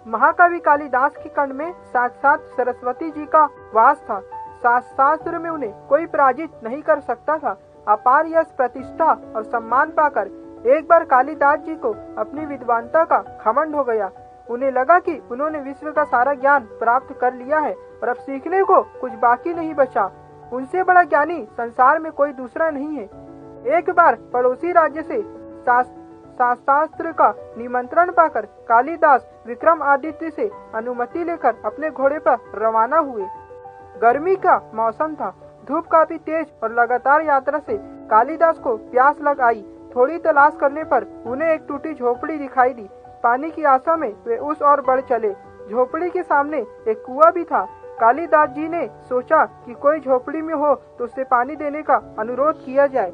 महाकवि कालिदास के कंठ में साक्षात सरस्वती जी का वास था। शास्त्र में उन्हें कोई पराजित नहीं कर सकता था। अपार यश, प्रतिष्ठा और सम्मान पाकर एक बार कालिदास जी को अपनी विद्वानता का घमंड हो गया। उन्हें लगा कि उन्होंने विश्व का सारा ज्ञान प्राप्त कर लिया है और अब सीखने को कुछ बाकी नहीं बचा। उनसे बड़ा ज्ञानी संसार में कोई दूसरा नहीं है। एक बार पड़ोसी राज्य से शास्त्र का निमंत्रण पाकर कालिदास विक्रमादित्य से अनुमति लेकर अपने घोड़े पर रवाना हुए। गर्मी का मौसम था। धूप काफी तेज और लगातार यात्रा से कालिदास को प्यास लग आई। थोड़ी तलाश करने पर उन्हें एक टूटी झोपड़ी दिखाई दी। पानी की आशा में वे उस ओर बढ़ चले। झोपड़ी के सामने एक कुआं भी था। कालिदास जी ने सोचा कि कोई झोपड़ी में हो तो उससे पानी देने का अनुरोध किया जाए।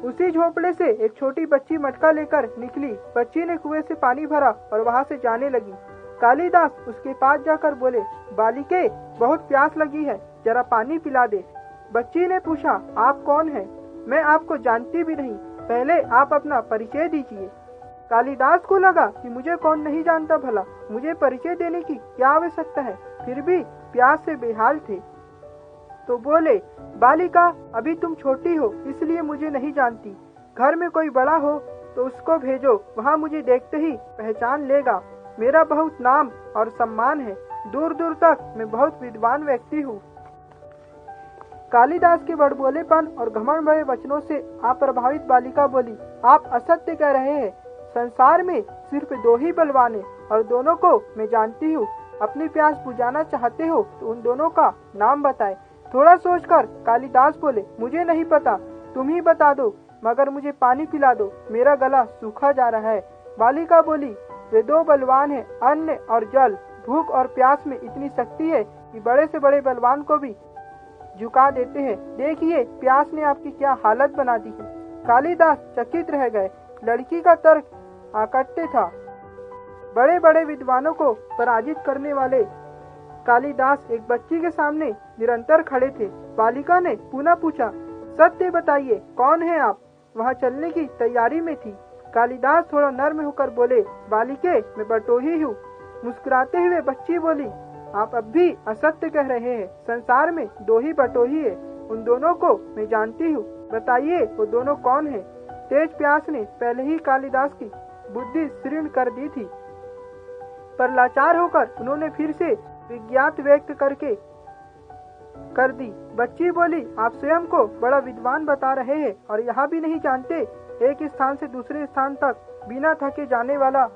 उसी झोपड़े से एक छोटी बच्ची मटका लेकर निकली। बच्ची ने कुएं से पानी भरा और वहां से जाने लगी। कालिदास उसके पास जाकर बोले, बालिके, बहुत प्यास लगी है, जरा पानी पिला दे। बच्ची ने पूछा, आप कौन हैं? मैं आपको जानती भी नहीं, पहले आप अपना परिचय दीजिए। कालिदास को लगा कि मुझे कौन नहीं जानता भला, मुझे परिचय देने की क्या आवश्यकता है। फिर भी प्यास से बेहाल थे तो बोले, बालिका, अभी तुम छोटी हो इसलिए मुझे नहीं जानती। घर में कोई बड़ा हो तो उसको भेजो, वहाँ मुझे देखते ही पहचान लेगा। मेरा बहुत नाम और सम्मान है, दूर दूर तक मैं बहुत विद्वान व्यक्ति हूँ। कालिदास के बड़बोलेपन और घमंड भरे वचनों से अप्रभावित बालिका बोली, आप असत्य कह रहे हैं। संसार में सिर्फ दो ही बलवान हैं और दोनों को मैं जानती हूँ। अपनी प्यास बुझाना चाहते हो तो उन दोनों का नाम बताएं। थोड़ा सोचकर कालिदास बोले, मुझे नहीं पता, तुम ही बता दो, मगर मुझे पानी पिला दो, मेरा गला सूखा जा रहा है। बालिका बोली, वे दो बलवान हैं, अन्न और जल। भूख और प्यास में इतनी शक्ति है कि बड़े से बड़े बलवान को भी झुका देते हैं। देखिए, प्यास ने आपकी क्या हालत बना दी है। कालिदास चकित रह गए। लड़की का तर्क आकट्य था। बड़े बड़े विद्वानों को पराजित करने वाले कालिदास एक बच्ची के सामने निरंतर खड़े थे। बालिका ने पुनः पूछा, सत्य बताइए, कौन है आप? वह चलने की तैयारी में थी। कालिदास थोड़ा नर्म होकर बोले, बालिके, मैं बटोही हूँ। मुस्कुराते हुए बच्ची बोली, आप अब भी असत्य कह रहे हैं। संसार में दो ही बटोही है, उन दोनों को मैं जानती हूँ। बताइए, वो दोनों कौन है? तेज प्यास ने पहले ही कालिदास की बुद्धि शीर्ण कर दी थी, पर लाचार होकर उन्होंने फिर से विज्ञात व्यक्त कर दी। बच्ची बोली, आप स्वयं को बड़ा विद्वान बता रहे हैं और यहाँ भी नहीं जानते एक स्थान से दूसरे स्थान तक बिना थके जाने वाला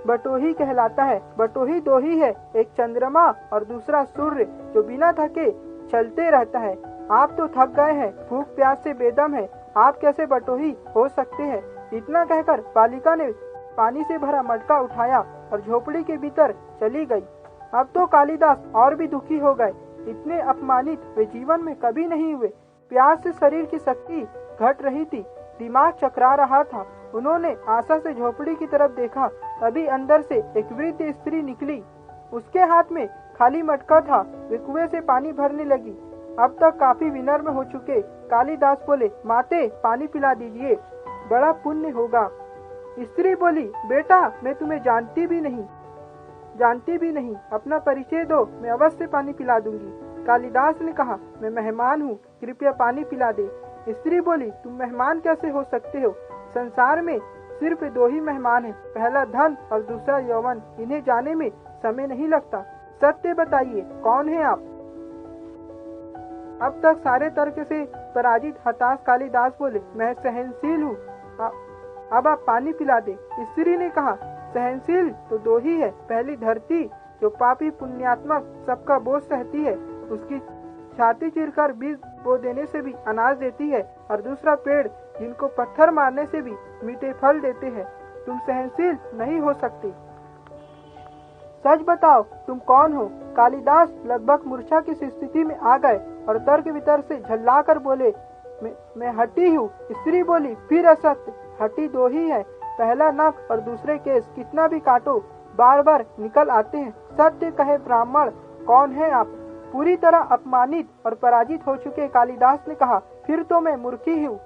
बटोही कहलाता है। बटोही दो ही है, एक चंद्रमा और दूसरा सूर्य, जो बिना थके चलते रहता है। आप तो थक गए हैं, भूख प्यास से बेदम है, आप कैसे बटोही हो सकते हैं? इतना कहकर बालिका ने पानी से भरा मटका उठाया और झोपड़ी के भीतर चली गई। अब तो कालिदास और भी दुखी हो गए। इतने अपमानित वे जीवन में कभी नहीं हुए। प्यास से शरीर की शक्ति घट रही थी, दिमाग चकरा रहा था। उन्होंने आशा से झोपड़ी की तरफ देखा, तभी अंदर से एक वृद्ध स्त्री निकली। उसके हाथ में खाली मटका था। वे कुएं से पानी भरने लगी। अब तक काफी विनम्र हो चुके कालिदास बोले, माते, पानी पिला दीजिए, बड़ा पुण्य होगा। स्त्री बोली, बेटा, मैं तुम्हें जानती भी नहीं, अपना परिचय दो, मैं अवश्य पानी पिला दूंगी। कालिदास ने कहा, मैं मेहमान हूँ, कृपया पानी पिला दे। स्त्री बोली, तुम मेहमान कैसे हो सकते हो? संसार में सिर्फ दो ही मेहमान हैं, पहला धन और दूसरा यौवन। इन्हें जाने में समय नहीं लगता। सत्य बताइए, कौन है आप? अब तक सारे तर्क से पराजित हताश कालिदास बोले, मैं सहनशील हूँ, अब आप पानी पिला दे। स्त्री ने कहा, सहनशील तो दो ही है, पहली धरती जो पापी पुण्यात्मक सबका बोझ सहती है, उसकी छाती चीरकर बीज बो देने से भी अनाज देती है, और दूसरा पेड़ जिनको पत्थर मारने से भी मीठे फल देते हैं। तुम सहनशील नहीं हो सकते। सच बताओ, तुम कौन हो? कालिदास लगभग मूर्छा की स्थिति में आ गए और तर्क वितर्क से झल्लाकर बोले, मैं हटी हूँ। स्त्री बोली, फिर असत्य, हड्डी दो ही है, पहला नख और दूसरे केस, कितना भी काटो बार बार निकल आते हैं। सत्य कहे ब्राह्मण, कौन है आप? पूरी तरह अपमानित और पराजित हो चुके कालिदास ने कहा, फिर तो मैं मूर्खी हूँ।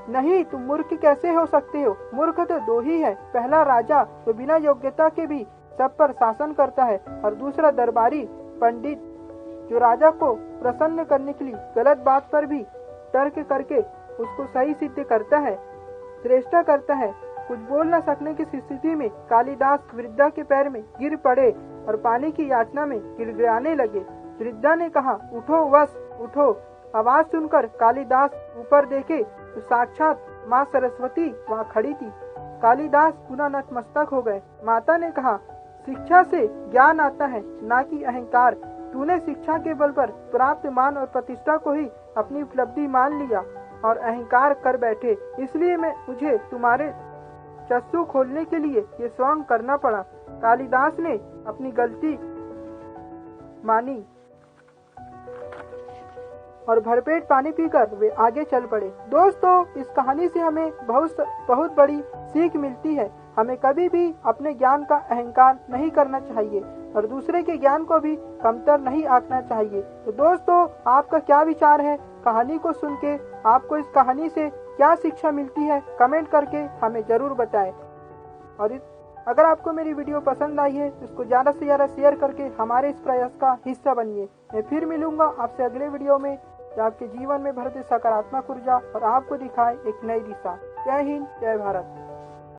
नहीं, तुम मूर्ख कैसे हो सकते हो? मूर्ख तो दो ही है, पहला राजा जो बिना योग्यता के भी सब पर शासन करता है, और दूसरा दरबारी पंडित जो राजा को प्रसन्न करने के लिए गलत बात पर भी तर्क करके उसको सही सिद्ध करता है, श्रेष्ठा करता है। कुछ बोल न सकने की स्थिति में कालिदास वृद्धा के पैर में गिर पड़े और पानी की याचना में गिड़गिड़ाने लगे। वृद्धा ने कहा, उठो वश, उठो। आवाज सुनकर कालिदास ऊपर देखे तो साक्षात माँ सरस्वती वहाँ खड़ी थी। कालिदास पुनः नतमस्तक हो गए। माता ने कहा, शिक्षा से ज्ञान आता है, ना कि अहंकार। तूने शिक्षा के बल पर प्राप्त मान और प्रतिष्ठा को ही अपनी उपलब्धि मान लिया और अहंकार कर बैठे, इसलिए मुझे तुम्हारे चक्षु खोलने के लिए ये स्वयं करना पड़ा। कालिदास ने अपनी गलती मानी और भरपेट पानी पीकर वे आगे चल पड़े। दोस्तों, इस कहानी से हमें बहुत बड़ी सीख मिलती है। हमें कभी भी अपने ज्ञान का अहंकार नहीं करना चाहिए और दूसरे के ज्ञान को भी कमतर नहीं आंकना चाहिए। तो दोस्तों, आपका क्या विचार है? कहानी को सुन के आपको इस कहानी से क्या शिक्षा मिलती है? कमेंट करके हमें जरूर बताएं। और अगर आपको मेरी वीडियो पसंद आई है तो इसको ज़्यादा से ज़्यादा शेयर करके हमारे इस प्रयास का हिस्सा बनिए। मैं फिर मिलूंगा आपसे अगले वीडियो में, जो आपके जीवन में भरते सकारात्मक ऊर्जा और आपको दिखाए एक नई दिशा। जय हिंद, जय भारत।